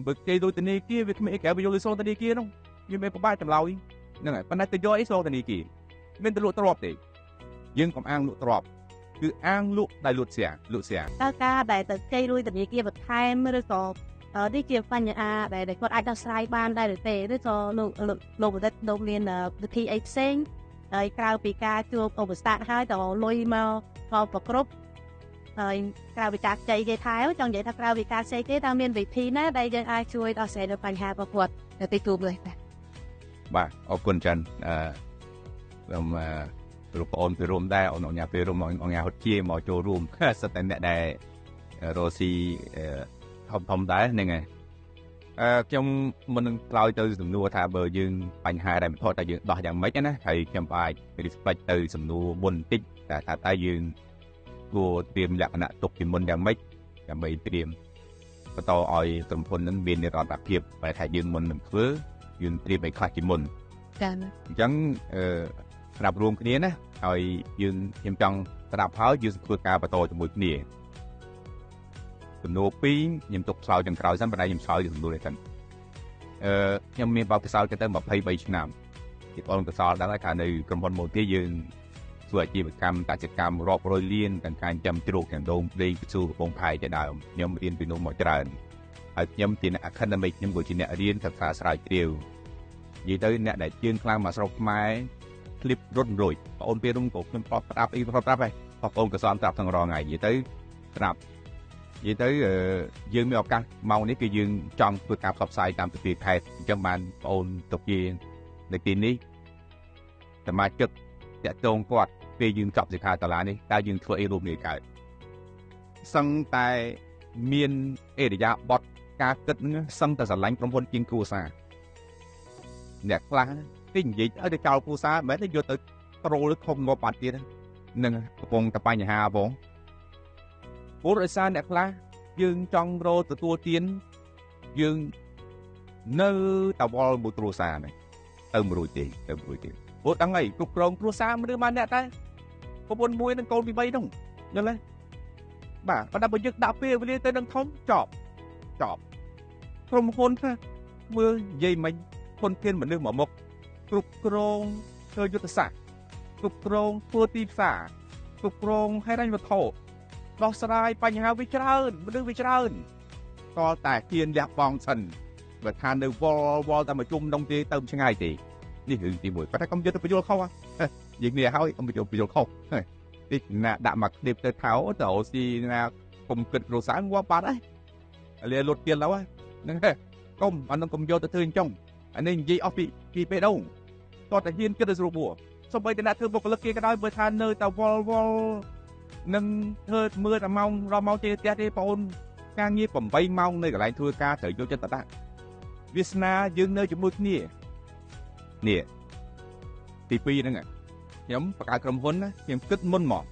បើគេដូចធនាគារវាគ្មានអីក្រៅពីយកលុយសងធនាគារនោះវាមិនពិបាកចម្លើយហ្នឹងហើយប៉ុន្តែទៅយកអីសងធនាគារមានតែលក់ទ្រព្យទេយើងកុំអាងលក់ទ្រព្យគឺអាងលក់ដែលលក់ស្រាតើការដែលទៅជ័យរួយធនាគារបន្ថែមឬក៏នេះជាបញ្ហាដែលគាត់អាចដោះស្រាយបានដែរឬទេឬក៏លោកបណ្ឌិតលោកមានវិធីអីផ្សេងហើយក្រៅពីការជួបឧបសគ្គហើយតើលុយមកប្រគ្រប់ហើយក្រៅពីការជ័យគេថែចង់និយាយថាក្រៅពីការជ័យគេតើមានវិធីណាដែលយើងអាចជួយដោះស្រាយនៅបញ្ហារបស់គាត់នៅទីជួបនេះបាទអរគុណច្រើនខ្ញុំលោកប្អូនពីរួមដែរអនុញ្ញាតពីរួមអង្គការហុតជាមកចូលរួមសិតតែអ្នកដែលរស់ស៊ីធំដែរហ្នឹងហើយខ្ញុំមិននឹងឆ្លើយទៅសំណួរថាបើយើងបញ្ហាដែលមិនថតតែយើងដោះយ៉ាងម៉េចណាហើយខ្ញុំអាច respect ទៅសំណួរមុនបន្តិចតែយើងគួរត្រៀមលក្ខណៈទុកពីមុនយ៉ាងម៉េចដើម្បីត្រៀមបន្តឲ្យក្រុមហ៊ុននឹងមាននិរន្តរភាពបែរថាយើងមុននឹងធ្វើយើងត្រៀមឲ្យខ្លះជាមុនចា៎អញ្ចឹងស្រាប់រួមគ្នាណាហើយយើងខ្ញុំចង់ស្ដាប់ហើយយើងធ្វើការបន្តជាមួយគ្នាសំណួរ2ខ្ញុំទុកឆ្លើយទាំងក្រោយសិនប៉ុន្តែខ្ញុំឆ្លើយសំណួរនេះសិនខ្ញុំមានបទពិសោធន៍ទៅ23ឆ្នាំទីបងកសលដឹងថានៅក្រុមហ៊ុនម៉ូទីយើងធ្វើអាជីវកម្មកសិកម្មរាប់រយលានទាំងការចាំជ្រូកទាំងដូងព្រៃពស៊ូកំពង់ផែជាដើមខ្ញុំរៀនពីនោះមកច្រើនហើយខ្ញុំជាអ្នក academic ខ្ញុំក៏ជាអ្នករៀនសិក្សាស្រាវជ្រាវនិយាយទៅអ្នកដែលជឿនខ្លាំងមកស្រុកខ្មែរឃ្លីបរត់រួយបងអូនពេលនោះក៏ខ្ញុំប្រាប់អីប្រាប់ហើយបងអូនក៏សំប្រាប់ទាំងរងហើយនិយាយទៅប្រាប់និយាយទៅយើងមានឱកាសម៉ោងនេះគឺយើងចង់ធ្វើការផ្សព្វផ្សាយតាមទិដ្ឋាខេត្តអញ្ចឹងបានបងអូនទុកជានៅទីនេះសមាជិកតាក់ទងគាត់ពេលយើងចប់សិក្ខាសាលានេះតើយើងធ្វើអីរួមគ្នាកើតសឹងតែមានអេរយាប័តការគិតហ្នឹងសឹងតែស្រឡាញ់ក្រុមហ៊ុនជាងគ្រួសារអ្នកខ្លះទីនិយាយឲ្យទៅចោលគ្រួសារមិនមែនទេយកទៅត្រូលធំងាប់បាត់ទៀតនឹងកំពុងតែបញ្ហាបងព្រោះដោយសារអ្នកខ្លះយើងចង់រកទទួលទានយើងនៅតវល់មួយគ្រួសារនេះទៅមួយរួចទេព្រោះដឹងអីគ្រប់គ្រងគ្រួសារមិនឬបានអ្នកតែប្រពន្ធមួយនឹងកូនពី3នោះយល់ទេបាទប៉ុន្តែបើយើងដាក់ពេលវេលាទៅនឹងធំចប់ក្រុមហ៊ុនថាមើលនិយាយមិនធនធានមនុស្សមកមុខគ្រប់គ្រងធ្វើយុទ្ធសាស្ត្រគ្រប់គ្រងធ្វើទីផ្សារគ្រប់គ្រងហិរញ្ញវត្ថុដោះស្រាយបញ្ហាវាច្រើនមនុស្សវាច្រើនក៏តែគៀនលះបង់សិនបើថានៅវល់តែមកជុំដងទេទៅឆ្ងាយទេនេះរឿងទី1ប៉ុន្តែកុំយកទៅបញ្យល់ខុសយើងនេះហើយកុំបញ្យល់ខុសតិចណាដាក់មកគ្លីបទៅថោទៅអូស៊ីណាកុំគិតគ្រួសារងាប់បាត់ហើយលាលុតទៀតแล้วហ្នឹងកុំអានឹងកុំយកទៅធ្វើអញ្ចឹងអានេះនិយាយអស់ពីពេលđâuតោះតែហ៊ានគិតទៅស្រួលបួសូម្បីតែអ្នកធ្វើបុគ្គលិកគេក៏ដោយបើថានៅតែវល់នឹងធ្វើមើលតែម៉ោង10ម៉ោងជិះផ្ទះទេបងអូនការងារ8ម៉ោងនៅកន្លែងធ្វើការត្រូវយកចិត្តដាក់វាសនាយើងនៅជាមួយគ្នានេះទី2ហ្នឹងខ្ញុំបង្កើតក្រុមហ៊ុនណាខ្ញុំគិតមុនមក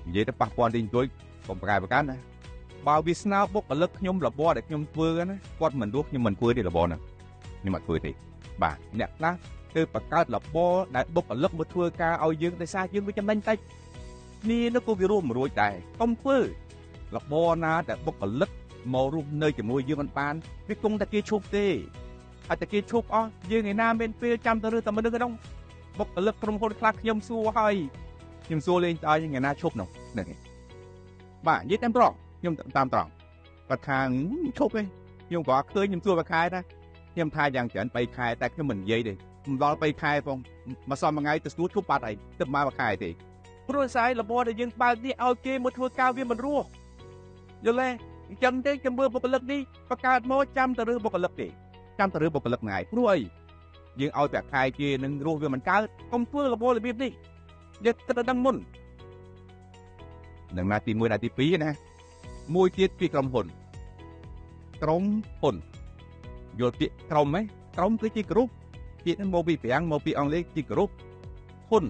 និយាយទៅប៉ះពាល់ទីអង្គុយកុំបង្កើតណាបើវាសនាបុគ្គលិកខ្ញុំរបបដែលខ្ញុំធ្វើណាគាត់មិនរស់ខ្ញុំមិនធ្វើទេរបបហ្នឹងខ្ញុំអត់ធ្វើទេបាទអ្នកខ្លះគឺបង្កើតរបបដែលបុគ្គលិកមកធ្វើការឲ្យយើងដោយសារយើងវាចំណេញតិចនេះនោះក៏វារួមរួចដែរកុំធ្វើរបបណាដែលបុគ្គលិកមករស់នៅជាមួយយើងមិនបានវាគង់តែគេឈប់ទេហើយតែគេឈប់អស់យើងឯណាមានពេលចាំទៅរើសតែមនុស្សក្នុងបុគ្គលិកក្រុមហ៊ុនខ្លះខ្ញុំសួរហើយខ្ញុំសួរលេងតើឯណាឈប់នោះហ្នឹងឯងបាទនិយាយតាមត្រង់ខ្ញុំតាមត្រង់គាត់ថាឈប់ទេខ្ញុំក៏ឃើញខ្ញុំសួរមួយខែដែរខ្ញុំថាយ៉ាងច្រើន3ខែតែខ្ញុំមិននិយាយទេមិនដល់3ខែផងមកសល់មួយថ្ងៃទៅស្ទួតឈប់បាត់ហើយទៅមកមួយខែទេព្រោះស្អីរបបដែលយើងបើកនេះឲ្យគេមកធ្វើការវាមិនរស់យល់ទេអញ្ចឹងទេខ្ញុំមើលបុគ្គលិកនេះបង្កើតមកចាំទៅរើបុគ្គលិកទេចាំទៅរើបុគ្គលិកថ្ងៃព្រោះអីយើងឲ្យតែខែគេនឹងរស់វាមិនកើតកុំធ្វើរបបរបៀបនេះយើងត្រូវដឹងមុននឹងណាទី1ណាទី2ណាមួយទៀតពីក្រុមហ៊ុនយល់ពាក្យក្រុមហ៎ក្រុមគឺជាក្រុមពាក្យនេះមកពីប្រាំងមកពីអង់គ្លេសជាក្រុមហ៊ុន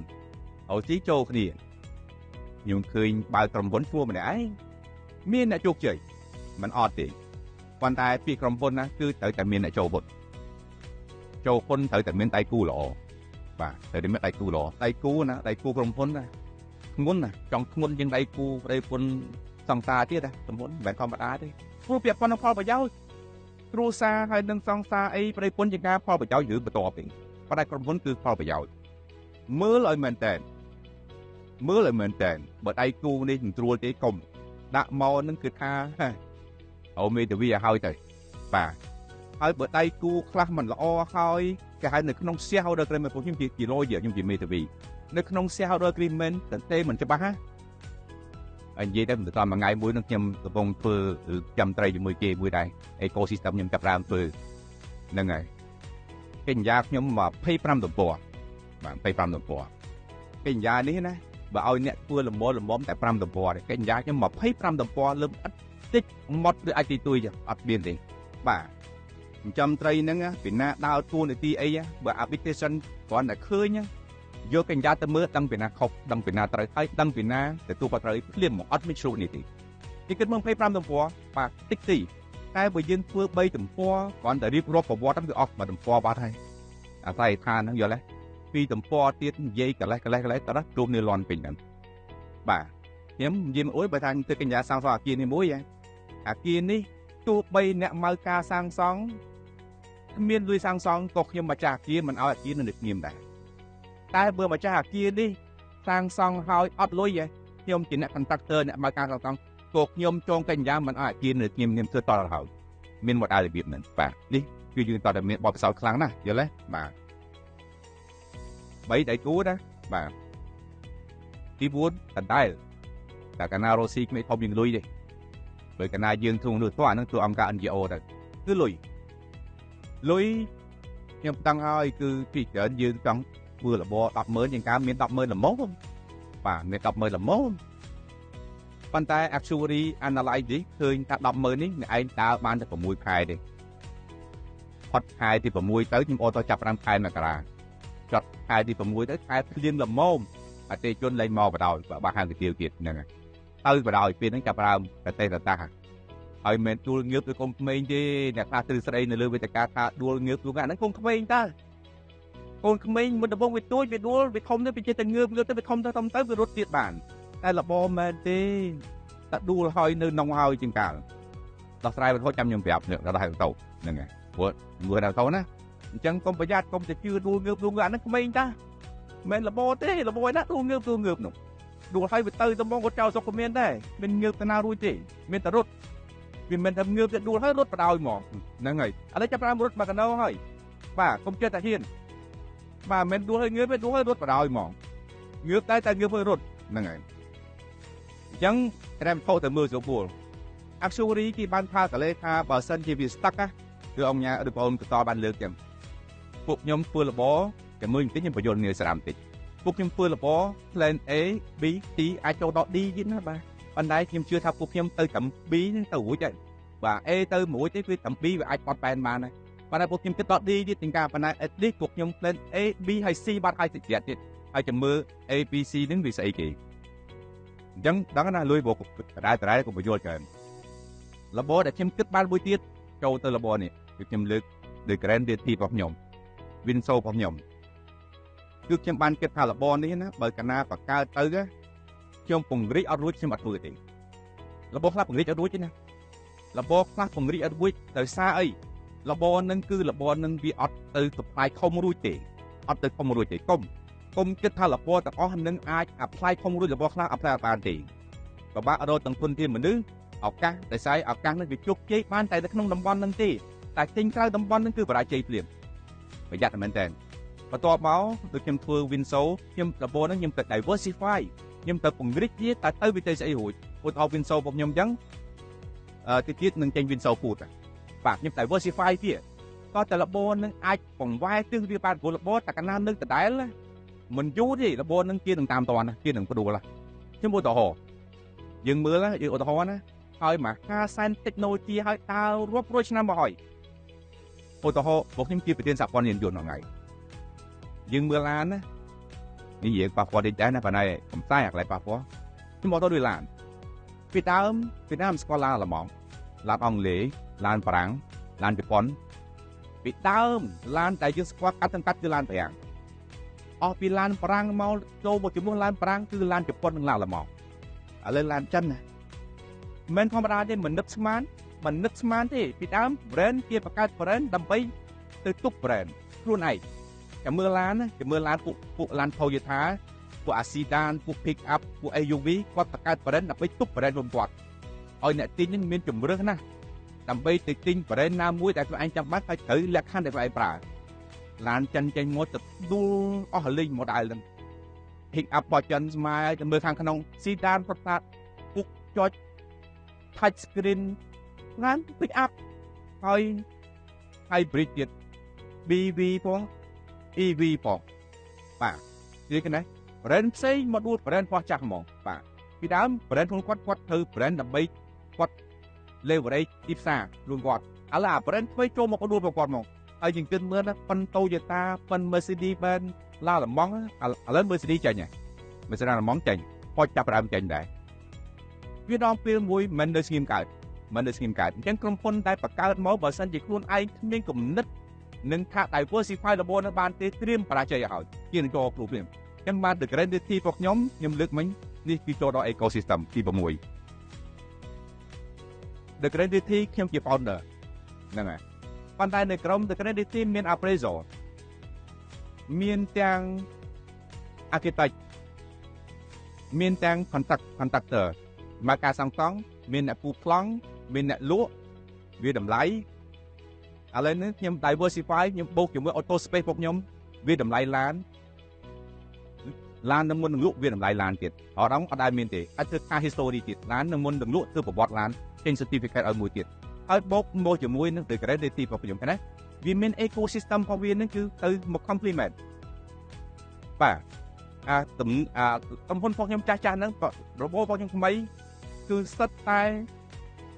ឲ្យទីចូលគ្នាខ្ញុំឃើញបើក្រុមហ៊ុនឈ្មោះម្នាក់ឯងមានអ្នកជោគជ័យមិនអត់ទេប៉ុន្តែពីក្រុមហ៊ុនណាគឺត្រូវតែមានអ្នកចូលហ៊ុនត្រូវតែមានដៃគូល្អបាទត្រូវតែមានដៃគូល្អដៃគូណាដៃគូក្រុមហ៊ុនណាធ្ងន់ណាចង់ធ្ងន់ជាងដៃគូប្តីប្រពន្ធសង្សារទៀតណាក្រុមហ៊ុនមិនមែនធម្មតាទេព្រោះពាក់ព័ន្ធនឹងផលប្រយោជន៍ គ្រួសារហើយនឹងសង្សារអីប្រៃពុនជាការផលប្រយោជន៍ឬបន្ទាប់ទេប៉ុន្តែក្រុមហ៊ុនគឺផលប្រយោជន៍មើលឲ្យមែនតើបើដៃគូនេះមិនស្រួលទេកុំដាក់មកនឹងគឺថាអូមេធាវីឲ្យហើយទៅបាទហើយបើដៃគូខ្លះមិនល្អហើយគេហៅនៅក្នុង shareholder agreement ពួកខ្ញុំជា lawyer ខ្ញុំជាមេធាវីនៅក្នុង shareholder agreement តន្តែមិនច្បាស់ណាហើយនិយាយទៅតាមមួយថ្ងៃមួយនឹងខ្ញុំកំពុងធ្វើចាំត្រីជាមួយគេមួយដែរ ecosystem ខ្ញុំចាប់ដើមធ្វើហ្នឹងហើយកិច្ចសន្យាខ្ញុំ25ទំព័របាទ25ទំព័រកិច្ចសន្យានេះណាបើឲ្យអ្នកធ្វើលំមតែ5ទំព័រទេកិច្ចសន្យាខ្ញុំ25ទំព័រលើអត់តិចមកឬអាចទីទួយអត់មានទេបាទចិញ្ចឹមត្រីហ្នឹងពីណាដើរតួនាទីអីបើ application គ្រាន់តែឃើញយកកិញ្ញត្តិទៅមើលដឹងពីណាខុសដឹងពីណាត្រូវហើយដឹងពីណាទទួលខុសត្រូវភ្លាមមកអត់មានជ្រុលនេះទេគេគិតមើល25ទំព័របាទតិចទីតែបើយើងធ្វើ3ទំព័រគ្រាន់តែរៀបរាប់ប្រវត្តិគឺអស់មួយទំព័របាត់ហើយអាស្រ័យឋានហ្នឹងយល់ទេ2ទំព័រទៀតនិយាយកលេសតើរួមនេះលន់ពេញហ្នឹងបាទខ្ញុំនិយាយមកអួយបើថាធ្វើកិញ្ញត្តិសាងសង់អាគារនេះមួយអាគារនេះទោះបីអ្នកម៉ៅការសាងសង់គ្មានលុយសាងសង់ក៏ខ្ញុំម្ចាស់អាគារមិនឲ្យអាគារនៅស្ងៀមដែរតែបើម្ចាស់អាគារនេះសាងសង់ហើយអត់លុយខ្ញុំជាអ្នក contractor អ្នកបើកការសាងសង់ក៏ខ្ញុំចងកិច្ចសន្យាមិនឲ្យអាគារនៅស្ងៀមខ្ញុំធ្វើតទៅហើយមានមួយរបៀបហ្នឹងបាទនេះគឺយើងតតែមានបទពិសោធន៍ខ្លាំងណាស់យល់ទេបាទ3ដៃគូណាបាទទី4ដដែលតែកាលណារ៉ូស៊ីគ្មានធំយើងលុយទេបើកាលណាយើងធុងនោះទៅអានឹងធ្វើអង្គការ NGO ទៅគឺលុយខ្ញុំតាំងឲ្យគឺពីច្រើនយើងចង់ធ្វើរបរ 100000 ជាងការមាន 100000 ល្មមបាទមាន 100000 ល្មមប៉ុន្តែ actually analyze នេះឃើញថា 100000 នេះអ្នកឯងដើរបានតែ6ខែទេផុតខែទី6ទៅខ្ញុំអូតទៅចាប់5ខែមករាចត់ខែទី6ទៅខែភ្លៀងល្មមអតិជនលែងមកបដ ாய் បើហាងកាទៀវទៀតហ្នឹងហើយទៅបដ ாய் ពេលហ្នឹងចាប់ដើមតែតាហើយមិនដួលងើបទៅកុំក្មេងទេអ្នកខ្លះទ្រឹស្ដីនៅលើវេទិកាថាដួលងើបទូហ្នឹងកូនក្មេងតើកូនក្មេងមុនដំបងវាទួយវាដួលវាធំទៅវាចេះតែងើបទៅវាធំទៅវារត់ទៀតបានតែលបមែនទេតែដួលហើយនៅក្នុងហើយជាងកាលដោះស្រាយវត្ថុចាំខ្ញុំប្រាប់ដល់ហើយទៅហ្នឹងហើយព្រោះមើលដល់ទៅណាអញ្ចឹងកុំប្រយ័ត្នកុំទៅជឿដួលងើបហ្នឹងក្មេងតាមិនលបទេលបណាដួលងើបនោះដួលហើយវាទៅដំបងគាត់ចោលសុខមានដែរមិនងើបទៅណារួចទេមានតែរត់វាមិនតែងើបទៅដួលហើយរត់បដ ாய் ហ្មងហ្នឹងហើយឥឡូវចាប់ផ្ដើមរត់មកកណោហើយបាទកុំចិត្តតែហ៊ានបាទមិនដួលហើយងើបទេដួលហើយរត់បដ ாய் ហ្មងងើបតែងើបហើយរត់ហ្នឹងហើយអញ្ចឹងត្រែមថោទៅមើលស្រួល actually គេបានថាកលេថាបើសិនជាវា stuck គឺអង្គញាឬបងបន្តបានលើកចឹងពួកខ្ញុំធ្វើរបរតែមើលបន្តិចខ្ញុំបញ្យល់ងារស្រាមបន្តិចពួកខ្ញុំធ្វើរបរ plan A B C អាចចូលដល់ D ទៀតណាបាទប៉ុន្តែខ្ញុំជឿថាពួកខ្ញុំទៅត្រឹម B ហ្នឹងទៅរួចហើយបាទ A ទៅមួយទេគឺត្រឹម B វាអាចបត់បែនបានហើយប៉ុន្តែពួកខ្ញុំគិតដល់ D ទៀតទាំងការប៉ុន្តែ at least ពួកខ្ញុំ plan A B ហើយ C បាត់ហើយតិចទៀតហើយចាំមើល A B C ហ្នឹងវាស្អីគេអញ្ចឹងដឹងណាលុយពួកតែក៏បញ្យល់ច្រើនរបរដែលខ្ញុំគិតបានមួយទៀតចូលទៅរបរនេះគឺខ្ញុំលើកលើ grand DT របស់ខ្ញុំ Winso របស់ខ្ញុំគឺខ្ញុំបានគិតថារបរនេះណាបើកាលណាបកកើតទៅខ្ញុំពង្រីកអត់រួចខ្ញុំអត់ធ្វើទេរបរខ្លះពង្រីកអត់រួចទេណារបរខ្លះពង្រីកអត់រួចដោយសារអីរបរនឹងគឺរបរនឹងវាអត់ទៅផ្លាយខុំរួចទេអត់ទៅខុំរួចទេកុំគិតថារបរទាំងអស់នឹងអាច apply ខុំរួចរបរខ្លះ apply អត់បានទេពិបាករកទាំងទុនធានមនុស្សឱកាសដោយសារឱកាសនឹងវាជោគជ័យបានតែនៅក្នុងតំបន់នឹងទេតែចេញក្រៅតំបន់នឹងគឺបរាជ័យភ្លាមប្រយ័ត្នមែនតើបន្ទាប់មកដូចខ្ញុំធ្វើ Winso ខ្ញុំរបរនឹងខ្ញុំទៅ diversify ខ្ញុំទៅពង្រីកទៀតតែទៅវាទៅស្អីរួចឧទាហរណ៍ Winso របស់ខ្ញុំអញ្ចឹងទៀតនឹងចេញ Winso Food បាទខ្ញុំ diversify ទៀតក៏តែរបរនឹងអាចបង្វែរទិសវាបានព្រោះរបរតែកណ្ដាលនៅដដែលមិនយូរទេរបរនឹងគេនឹងតាមតនគេនឹងព្រួលខ្ញុំឧទាហរណ៍យើងមើលយើងឧទាហរណ៍ណាហើយមហាសែន technology ឲ្យដើររាប់រយឆ្នាំមកហើយឧទាហរណ៍僕ខ្ញុំជាប្រធានសហព័ន្ធយានយន្តហ្នឹងហើយយើងមើលឡានណានិយាយប៉ះពាល់តិចដែរណាប៉ុន្តែកំសាយអាកន្លែងប៉ះពាល់ខ្ញុំមកទៅដូចឡានពីដើមស្គាល់ឡានអាល្លឺម៉ង់ឡានអង់គ្លេសឡានបារាំងឡានជប៉ុនពីដើមឡានដែលយើងស្គាល់កាត់គឺឡានបារាំងអស់ពីឡានបារាំងមកចូលមកជាមួយឡានបារាំងគឺឡានជប៉ុននិងឡានអាល្លឺម៉ង់ឥឡូវឡានចិនណាមិនធម្មតាទេមិននឹកស្មាន មិននឹកស្មានទេពីដើម brand គេបង្កើត brand ដើម្បីទៅទប់ brand ខ្លួនឯងចាំមើលឡានណាចាំមើលឡានពួកឡាន Toyota ពួក Sedan ពួក pick up ពួក SUV គាត់បង្កើត brand ដើម្បីទប់ brand របស់គាត់ឲ្យអ្នកទិញនឹងមានជំរឿសណាស់ដើម្បីទៅទិញ brand ណាមួយដែលខ្លួនឯងចាំបាច់ហើយត្រូវលក្ខខណ្ឌដែលខ្លួនឯងប្រើឡានចិនចេញមកទៅដួលអស់លីង model ហ្នឹង pick up បោះចិនស្មើទៅមើលខាងក្នុង Sedan ប្រតាពុកចុច touch screen ឡាន pick up ហើយ hybrid ទៀត BV ផង EV ផងបាទនិយាយគេណា brand ផ្សេងមកដួល brand របស់ចាស់ហ្មងបាទពីដើម brand ខ្លួនគាត់ធ្វើ brand ដើម្បីគាត់ leverage ទីផ្សារខ្លួនគាត់ឥឡូវអា brand ថ្មីចូលមកដួលរបស់គាត់ហ្មងហើយយើងគិតមើលណាប៉ុន Toyota ប៉ុន Mercedes Benz ឡាឡម៉ង់ឥឡូវ Mercedes ចេញហ៎ Mercedes ឡាឡម៉ង់ចេញហត់ចាប់ដើមចេញដែរវាដងពេលមួយមិននៅស្ងៀមកើតអញ្ចឹងក្រុមហ៊ុនដែលបង្កើតមកបើសិនជាខ្លួនឯងគ្មានគំនិតនឹងថា diversify របស់នឹងបានទេត្រៀមបរាជ័យឲ្យហើយជានឹងចូលគ្រប់នេះអញ្ចឹងបាន The Gravity របស់ខ្ញុំលើកមិញនេះគឺចូលដល់ ecosystem ទី6 The Gravity ខ្ញុំជា founder ហ្នឹងហើយប៉ុន្តែនៅក្រុម The Gravity មាន appraisal មានទាំង architect មានទាំង contractor មកការសាងសង់មានអ្នកពូប្លង់មានអ្នកលក់វាតម្លៃឥឡូវនេះខ្ញុំ diversify ខ្ញុំបូកជាមួយ auto space របស់ខ្ញុំវាតម្លៃឡាននឹងមុននឹងលក់វាតម្លៃឡានទៀតអត់ដែលមានទេអាចធ្វើការ history ទៀតឡាននឹងមុននឹងលក់ធ្វើប្រវត្តិឡានចេញ certificate ឲ្យមួយទៀតហើយបូកមកជាមួយនឹង The Gravity របស់ខ្ញុំណាវាមាន ecosystem របស់វានឹងគឺទៅមក complement បាទក្រុមហ៊ុនរបស់ខ្ញុំចាស់ហ្នឹងរបបរបស់ខ្ញុំថ្មីគឺសិតតែ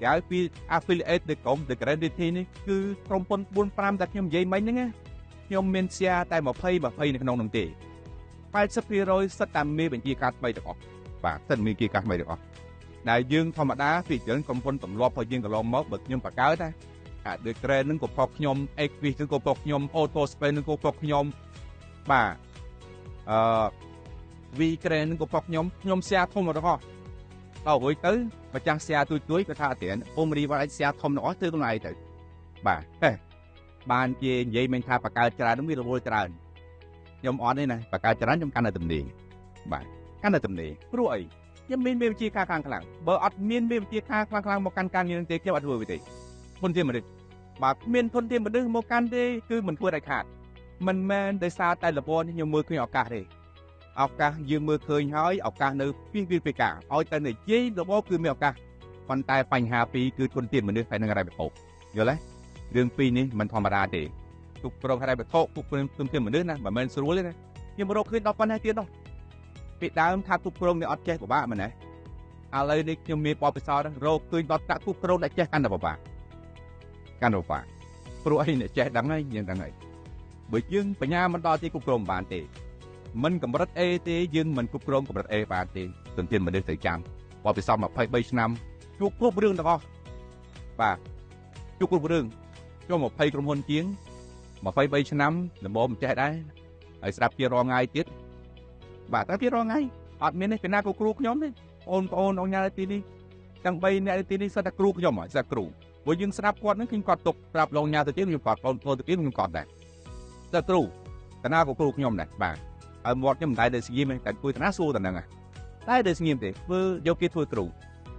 ក្រៅពី affiliate នៃក្រុម The Gravity នេះគឺក្រុមហ៊ុន 4-5 ដែលខ្ញុំនិយាយមិញហ្នឹងខ្ញុំមាន share តែ20នៅក្នុងនោះទេ 80% សិតតែមានបញ្ជាការថ្មីទាំងអស់បាទសិតមានបញ្ជាការថ្មីទាំងអស់ដែលយើងធម្មតាពីច្រើនក្រុមហ៊ុនទម្លាប់របស់យើងកន្លងមកបើខ្ញុំបង្កើតណាអា The Grand ហ្នឹងក៏ផងខ្ញុំ Equis ហ្នឹងក៏ផងខ្ញុំ Auto Space ហ្នឹងក៏ផងខ្ញុំបាទV Grand ហ្នឹងក៏ផងខ្ញុំ share ធំទាំងអស់ដល់រួចទៅម្ចាស់ share ទួយគាត់ថាអត់ទៀតពុំរីវ៉ាអាច share ធំទាំងអស់ទៅខ្លួនឯងទៅបាទបានជានិយាយមិនថាបង្កើតច្រើនហ្នឹងវារវល់ច្រើនខ្ញុំអត់ទេណាបង្កើតច្រើនខ្ញុំកាន់តែទំនេរបាទកាន់តែទំនេរព្រោះអីខ្ញុំមានវិជាការខ្លាំងបើអត់មានវិជាការខ្លាំងមកកាន់ការងារនឹងទេខ្ញុំអត់ធ្វើវាទេធនធានមនុស្សបាទមានធនធានមនុស្សមកកាន់ទេគឺមិនធ្វើឲ្យខាតមិនមែនដោយសារតែលពនេះខ្ញុំមើលឃើញឱកាសទេឱកាសយើងមើលឃើញហើយឱកាសនៅពីពីការឲ្យតែនិយាយរបស់គឺមានឱកាសប៉ុន្តែបញ្ហាពីរគឺធនធានមនុស្សហើយនឹងរ៉ៃបតោយល់ទេរឿងពីរនេះមិនធម្មតាទេគ្រប់គ្រងរ៉ៃបតោគ្រប់គ្រងធនធានមនុស្សណាមិនមែនស្រួលទេណាខ្ញុំរកឃើញដល់ប៉ុណ្ណេះទៀតនោះពីដើមថាគ្រប់គ្រងនេះអត់ចេះពិបាកមែនទេឥឡូវនេះខ្ញុំមានបបិសោតរកឃើញដល់តាក់គ្រប់គ្រងដែលចេះកាន់តែពិបាកព្រោះអីអ្នកចេះដឹងហើយយើងដឹងហើយបើយើងបញ្ញាមិនដល់ទីគ្រប់គ្រងបានទេមិនកម្រិត A ទេយើងមិនគ្រប់គ្រងកម្រិត A បានទេទន្ទឹមមនុស្សទៅចាំបបិសោត23ឆ្នាំជួបគ្រប់រឿងទាំងអស់បាទជួបគ្រប់រឿងចូល20ក្រុមហ៊ុនជាង23ឆ្នាំដំបូងមិនចេះដែរហើយស្ដាប់ជារងថ្ងៃទៀតបាទតែពីរងថ្ងៃអត់មានទេពីណាក៏គ្រូខ្ញុំទេបងប្អូនអង្គការទីនេះទាំង3អ្នកទីនេះសិតតែគ្រូខ្ញុំហើយសិតគ្រូព្រោះយើងស្ដាប់គាត់ហ្នឹងគឺគាត់ទុកប្រាប់លោកញ៉ាទៅទៀតខ្ញុំគាត់បងប្អូនទៅទៀតខ្ញុំគាត់ដែរសិតគ្រូតាណាក៏គ្រូខ្ញុំដែរបាទហើយមាត់ខ្ញុំមិនដែរទៅស្ងៀមទេតែគួយតាណាសួរតាហ្នឹងតែទៅស្ងៀមទេធ្វើយកគេធ្វើគ្រូ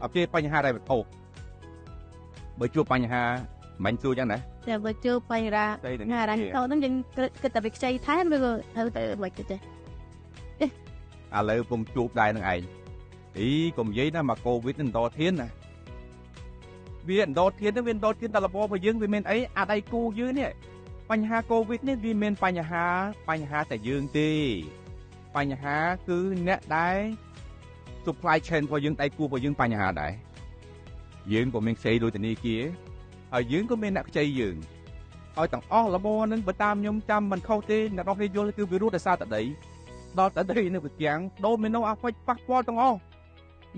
អត់ទេបញ្ហាដែរវត្ថុបើជួបបញ្ហាមិនសួរចឹងណាតែបើជួបបញ្ហារ៉ាញ់តោហ្នឹងយើងគិតតែវាខ្ចីថែមឬក៏ត្រូវតែមិនទេឥឡូវពុំជួបដែរនឹងឯងអីកុំនិយាយណាមកកូវីដនឹងដល់ធានណាវាដល់ធានទៅវាដល់ធានតែរបបរបស់យើងវាមានអីអាដៃគូយើងនេះបញ្ហាកូវីដនេះវាមានបញ្ហាតែយើងទេបញ្ហាគឺអ្នកដែល supply chain របស់យើងដៃគូរបស់យើងបញ្ហាដែរយើងក៏មានខ្ចីដូចធនាគារហើយយើងក៏មានអ្នកខ្ចីយើងហើយទាំងអស់របបហ្នឹងបើតាមខ្ញុំចាំមិនខុសទេអ្នកនរគ្នាយល់គឺវារស់ដោយសារតែដីដល់តែដីនៅប្រទាំងដូមីណូអាហ្វិចប៉ះពាល់ទាំងអស់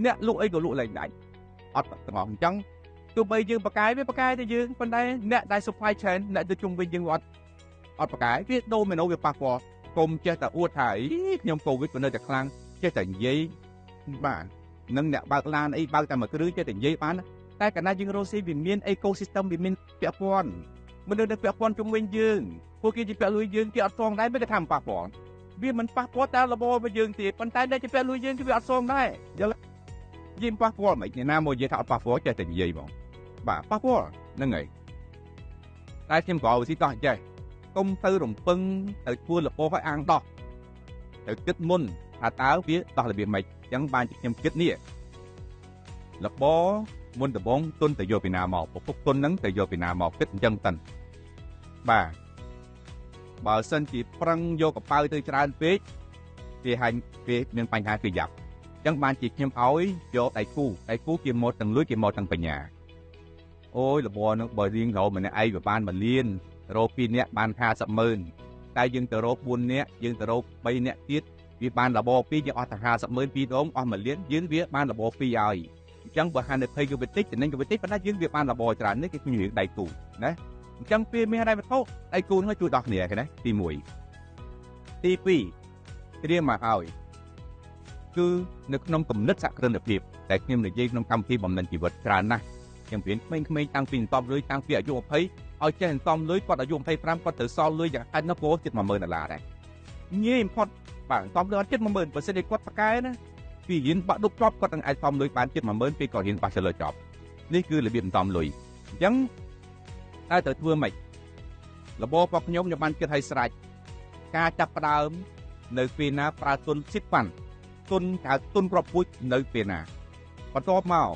អ្នកលក់អីក៏លក់ឡើងដាច់អត់ទាំងអស់អញ្ចឹងទោះបីយើងបកកាយវាបកកាយតែយើងប៉ុន្តែអ្នកដែល supply chain អ្នកទៅជុំវិញយើងអត់បកកាយវាដូមីណូវាប៉ះពាល់កុំចេះតែអួតថាខ្ញុំកូវីដក៏នៅតែខ្លាំងចេះតែនិយាយបាទនឹងអ្នកបើកឡានអីបើកតែមួយគ្រឿងចេះតែនិយាយបាន តែកាលណាយើងរស់ស៊ីវាមាន ecosystem វាមានពាក់ព័ន្ធមនុស្សនៅពាក់ព័ន្ធជុំវិញយើងពួកគេជាពាក់លុយយើងគេអត់សងដែរមិនគេថាប៉ះពាល់វាមិនប៉ះពាល់តែរបបរបស់យើងទេប៉ុន្តែដែលជាពាក់លុយយើងគឺវាអត់សងដែរយល់យើងប៉ះពាល់មិនអ្នកណាមកនិយាយថាអត់ប៉ះពាល់ចេះតែនិយាយបងបាទប៉ះពាល់ហ្នឹងហើយតែខ្ញុំក៏ឧទាហរណ៍ចេះកុំទៅរំពឹងទៅធ្វើលពោឲ្យអាងដោះទៅគិតមុនថាតើវាដោះរបៀបម៉េចអញ្ចឹងបានជាខ្ញុំគិតនេះលបមុនដំបងទុនទៅយកពីណាមកពពុកទុនហ្នឹងទៅយកពីណាមកគិតអញ្ចឹងតិនបាទបើសិនជាប្រឹងយកកប៉ៅទៅច្រើនពេកវាហាញ់វាមានបញ្ហាពីយ៉ាប់អញ្ចឹងបានជាខ្ញុំឲ្យយកដៃគូគេមកទាំងលួយគេមកទាំងបញ្ញាអូយលបហ្នឹងបើរៀងរោម្នាក់ឯងវាបាន1លានរោ2នាក់បាន50,000តែយើងទៅរោ4នាក់យើងទៅរោ3នាក់ទៀតវាបានលប2យើងអស់តែ50,000 2ដងអស់1លានយើងវាបានលប2ហើយអញ្ចឹងបើហានិភ័យក៏វាតិចចំណេញក៏វាតិចប៉ុន្តែយើងវាបានលបច្រើននេះគេខ្ញុំនិយាយដៃគូណាអញ្ចឹងពេលមានហេតុវត្ថុដៃគូនឹងជួយដោះគ្នាឃើញណាទី1ទី2ត្រៀមមកឲ្យគឺនៅក្នុងគំនិតសហគ្រិនភាពតែខ្ញុំនិយាយក្នុងកម្មវិធីបំណិនជីវិតច្រើនណាស់ខ្ញុំរៀនក្មេងៗតាំងពីអន្តមលុយតាំងពីអាយុ20ឲ្យចេះអន្តមលុយគាត់អាយុ25គាត់ទៅសល់លុយយ៉ាងហេតុនោះពោជិត$10,000ដែរងាយបំផុតបាទអន្តមលុយអត់ជិត$10,000បើសិនតែគាត់ប៉កែណាពីរៀនបាក់ដប់ជាប់គាត់នឹងអាចអន្តមលុយបានជិត$10,000ពេលគាត់រៀនបាក់ចលចប់នេះគឺរបៀបអន្តមលុយអញ្ចឹងតែត្រូវធ្វើម៉េចរបបរបស់ខ្ញុំបានគិតឲ្យស្រេចការចាប់ផ្ដើមនៅពេលណាប្រើទុនស៊ីតប៉ាន់ទុនហៅទុនប្រពូជនៅពេលណាបន្ទាប់មក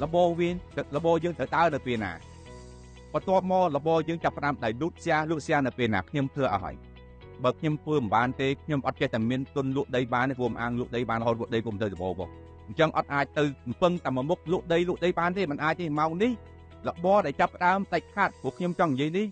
របបវិញរបបយើងត្រូវដើរនៅពេលណាបន្ទាប់មករបបយើងចាប់ផ្ដើមដៃលូតស្យានៅពេលណាខ្ញុំធ្វើអស់ហើយបើខ្ញុំធ្វើមិនបានទេខ្ញុំអត់ចេះតែមានទុនលក់ដីបានទេព្រមអាងលក់ដីបានរហូតលក់ដីគុំទៅរបបអញ្ចឹងអត់អាចទៅពឹងតែមួយមុខលក់ដីបានទេមិនអាចទេម៉ោងនេះរបបដែលចាប់ផ្ដើមដាច់ខាតព្រោះខ្ញុំចង់និយាយនេះ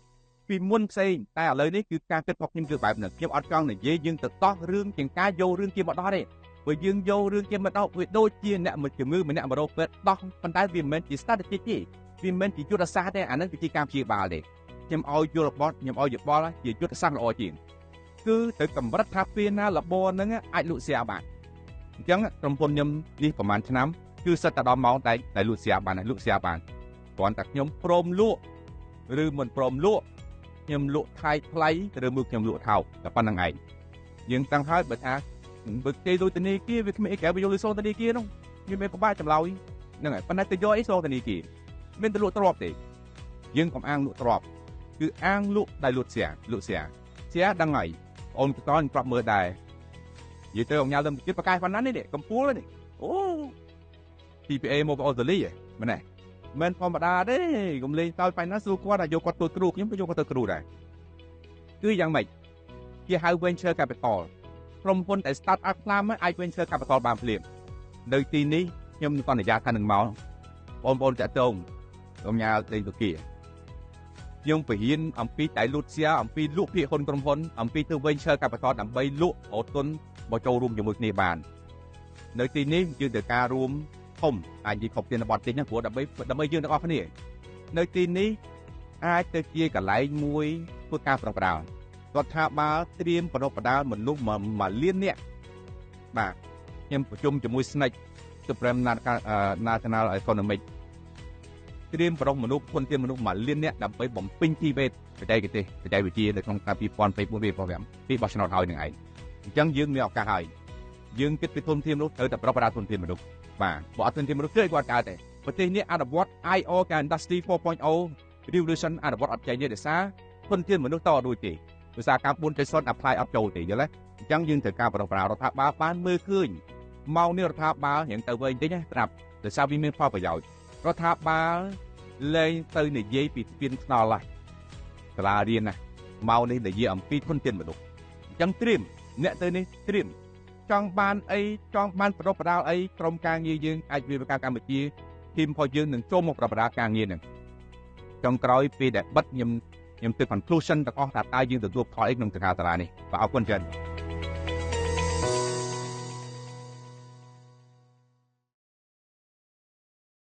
ពីមុនផ្សេងតែឥឡូវនេះគឺការគិតរបស់ខ្ញុំគឺបែបហ្នឹងខ្ញុំអត់ចង់និយាយយើងទៅដោះរឿងជាងការយករឿងជាមកដោះទេបើយើងយករឿងជាមកដោះវាដូចជាអ្នកមួយជំងឺម្នាក់មករោគពេទ្យដោះប៉ុន្តែវាមិនមែនជា strategy ទេវាមិនមែនជាយុទ្ធសាស្ត្រទេអានឹងគឺជាការព្យាបាលទេខ្ញុំឲ្យយល់របស់ខ្ញុំឲ្យយោបល់ជាយុទ្ធសាស្ត្រល្អជាងគឺទៅកម្រិតថាពេលណាលបហ្នឹងអាចលក់ស្រាបានអញ្ចឹងក្រុមហ៊ុនខ្ញុំនេះប្រហែលឆ្នាំគឺសិតតែដល់ម៉ោងតែលក់ស្រាបានលក់ស្រាបានគ្រាន់តែខ្ញុំព្រមលក់ឬមិនព្រមលក់ខ្ញុំលក់ថ្លៃឬមួយខ្ញុំលក់ថោកតែប៉ុណ្្នឹងឯងយើងតាំងហើយបើថាបើគេលុយធនាគារវាគ្មានអីក្រៅពីយកលុយសងធនាគារនោះវាមិនពិបាកចម្លើយហ្នឹងហើយប៉ុន្តែទៅយកអីសងធនាគារមានតែលក់ទ្រព្យទេយើងកុំអាងលក់ទ្រព្យគឺអាងលក់ដែលលក់ស្រាដឹងហើយអូនតតប្រាប់មើលដែរនិយាយទៅអង្គញាលឹមទៀតប្រកាសប៉ុណ្ណានេះកំពូលនេះអូ TPA មកអូស្ត្រាលីមែនទេមិនធម្មតាទេកុំលេងតើផៃណាសួរគាត់យកគាត់ទៅគ្រូខ្ញុំក៏យកគាត់ទៅគ្រូដែរគឺយ៉ាងម៉េចគេហៅ venture capital ក្រុមហ៊ុនដែល start up ខ្លាំងអាច venture capital បានភ្លាមនៅទីនេះខ្ញុំសន្យាថានឹងមកបងប្អូនតាក់ទងអង្គញាលេងទៅkiaខ្ញុំបរៀនអំពីដៃលូតស្រាអំពីលក់ភាគហ៊ុនក្រុមហ៊ុនអំពីធ្វើ venture capital ដើម្បីលក់អូទុនមកចូលរួមជាមួយគ្នាបាននៅទីនេះយើងត្រូវការរួមធំអាចនិយាយខុសពីបទតិចណាព្រោះដើម្បីយើងទាំងអស់គ្នានៅទីនេះអាចទៅជាកន្លែងមួយធ្វើការប្រប្រាល់រដ្ឋាភិបាលត្រៀមបណ្ដុះបណ្ដាលមនុស្ស1លាននាក់បាទខ្ញុំប្រជុំជាមួយ SNEC Supreme National Economic ត្រៀមប្រដុះមនុស្សធនធានមនុស្ស1លាននាក់ដើម្បីបំពេញទីវេទបច្ចេកទេសបច្ចេកវិទ្យានៅក្នុងឆ្នាំ2024-2025ពីបោះឆ្នោតហើយនឹងឯងអញ្ចឹងយើងមានឱកាសហើយយើងគិតពីធនធានមនុស្សត្រូវតែប្រប្រាល់ធនធានមនុស្សបាទបើអត់ធនធានមនុស្សទេគាត់កើតទេប្រទេសនេះអនុវត្ត IO Industry 4.0 Revolution អនុវត្តអត់ចេញទេដោយសារធនធានមនុស្សតដូចទេឧស្សាហកម្ម 4.0 apply អត់ចូលទេយល់ទេអញ្ចឹងយើងត្រូវការប្រប្រាល់រដ្ឋាភិបាលបានមើលឃើញម៉ោងនេះរដ្ឋាភិបាលរៀងទៅវិញតិចណាស្រាប់ដោយសារវាមានផលប្រយោជន៍រដ្ឋាភិបាលលែងទៅនិយាយពីស្ពានថ្នល់សាលារៀនណាម៉ោងនេះនិយាយអំពីធនធានមនុស្សអញ្ចឹងត្រៀមអ្នកទៅនេះត្រៀមចង់បានអីចង់បានប្រដុបប្រដាលអីក្រុមការងារយើងអាចវិភាគកម្ពុជាធីមរបស់យើងនឹងចូលមកប្រដៅការងារហ្នឹងចុងក្រោយពេលដែលបិទខ្ញុំទៅ conclusion ទាំងអស់ថាតើយើងទទួលផលអីក្នុងការសាលានេះបាទអរគុណច្រើន